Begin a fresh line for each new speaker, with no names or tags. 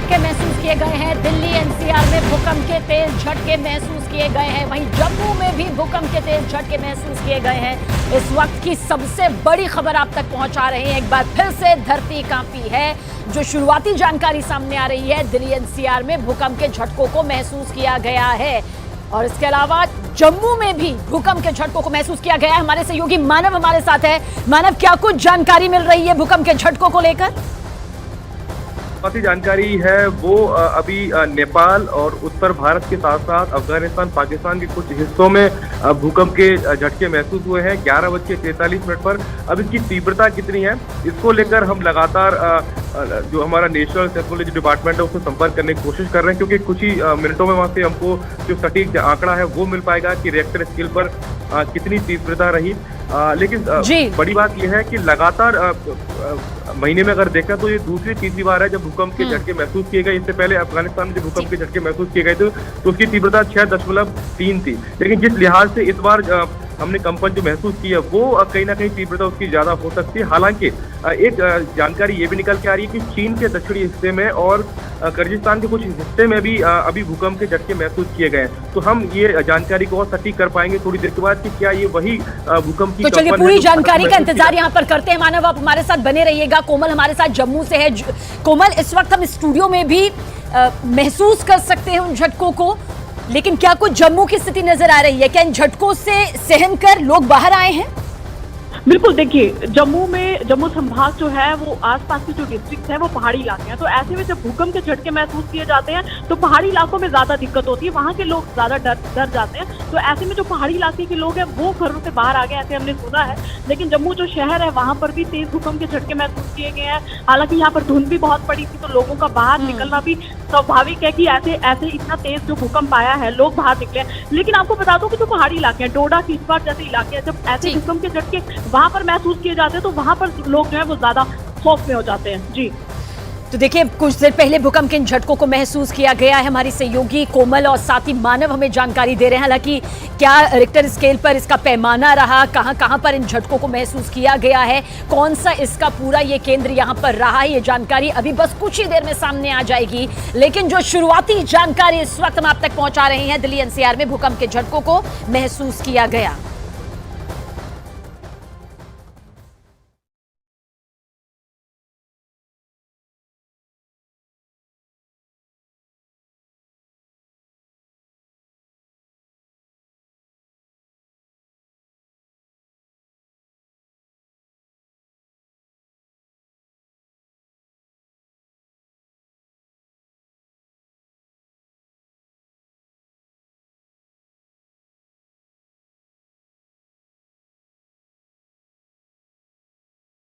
झटके महसूस किए गए हैं। दिल्ली एनसीआर में भूकंप के तेज झटके महसूस किए गए हैं। वहीं जम्मू में भी भूकंप के तेज झटके महसूस किए गए हैं। इस वक्त की सबसे बड़ी खबर आप तक पहुंचा रहे हैं। एक बार फिर से धरती कांपी है। जो शुरुआती जानकारी सामने आ रही है, दिल्ली एनसीआर में भूकंप के झटकों को महसूस किया गया है और इसके अलावा जम्मू में भी भूकंप के झटकों को महसूस किया गया है। हमारे सहयोगी मानव हमारे साथ है। मानव, क्या कुछ जानकारी मिल रही है भूकंप के झटकों को लेकर?
जानकारी है वो अभी नेपाल और उत्तर भारत के साथ साथ अफगानिस्तान, पाकिस्तान के कुछ हिस्सों में भूकंप के झटके महसूस हुए हैं 11:43 पर। अब इसकी तीव्रता कितनी है, इसको लेकर हम लगातार जो हमारा नेशनल सेस्मोलॉजी डिपार्टमेंट है उससे संपर्क करने की कोशिश कर रहे हैं, क्योंकि कुछ ही मिनटों में वहां से हमको जो सटीक आंकड़ा है वो मिल पाएगा कि रिएक्टर स्केल पर कितनी तीव्रता रही। लेकिन बड़ी बात यह है कि लगातार महीने में अगर देखा तो ये दूसरी तीसरी बार है जब भूकंप के झटके महसूस किए गए। इससे पहले अफगानिस्तान में जो भूकंप के झटके महसूस किए गए थे तो उसकी तीव्रता 6.3 थी। लेकिन जिस लिहाज से इस बार हमने कंपन जो महसूस की है वो कहीं ना कहीं तीव्रता उसकी ज्यादा हो सकती है। हालांकि एक जानकारी ये भी निकल के आ रही है कि चीन के दक्षिणी हिस्से में और किर्गिस्तान के कुछ हिस्से में भी अभी भूकंप के झटके महसूस किए गए हैं। तो हम ये जानकारी को और सटीक कर पाएंगे थोड़ी देर के बाद कि क्या ये वही भूकंप की।
तो चलिए पूरी जानकारी का इंतजार यहाँ पर करते हैं। मानव, आप हमारे साथ बने रहिएगा। कोमल हमारे साथ जम्मू से है। कोमल, इस वक्त हम स्टूडियो में भी महसूस कर सकते हैं उन झटकों को, लेकिन क्या कुछ जम्मू की स्थिति नजर आ रही है? क्या इन झटकों से सहन कर लोग बाहर आए हैं?
बिल्कुल, देखिए जम्मू संभाग जो है वो आसपास के जो डिस्ट्रिक्ट हैं वो पहाड़ी इलाके हैं। तो ऐसे में जब भूकंप के झटके महसूस किए जाते हैं तो पहाड़ी इलाकों में ज्यादा दिक्कत होती है, वहाँ के लोग ज्यादा डर जाते हैं। तो ऐसे में जो पहाड़ी इलाके के लोग हैं वो घरों से बाहर आ गए, ऐसे हमने सुना है। लेकिन जम्मू जो शहर है वहाँ पर भी तेज भूकंप के झटके महसूस किए गए हैं। हालांकि यहाँ पर धुंध भी बहुत पड़ी थी तो लोगों का बाहर निकलना भी स्वाभाविक है कि ऐसे इतना तेज जो भूकंप आया है लोग बाहर निकले। लेकिन आपको बता दो कि जो पहाड़ी इलाके हैं, डोडा, किश्तवाड़ जैसे इलाके हैं, जब ऐसे भूकंप के झटके वहां पर महसूस किए जाते हैं तो वहां पर लोग जो है वो ज्यादा खौफ में हो जाते हैं। जी,
तो देखिए कुछ देर पहले भूकंप के इन झटकों को महसूस किया गया है। हमारी सहयोगी कोमल और साथ ही मानव हमें जानकारी दे रहे हैं। हालांकि क्या रिक्टर स्केल पर इसका पैमाना रहा, कहां पर इन झटकों को महसूस किया गया है, कौन सा इसका पूरा ये केंद्र यहां पर रहा है, ये जानकारी अभी बस कुछ ही देर में सामने आ जाएगी। लेकिन जो शुरुआती जानकारी इस वक्त हम आप तक पहुंचा रहे हैं, दिल्ली एनसीआर में भूकंप के झटकों को महसूस किया गया।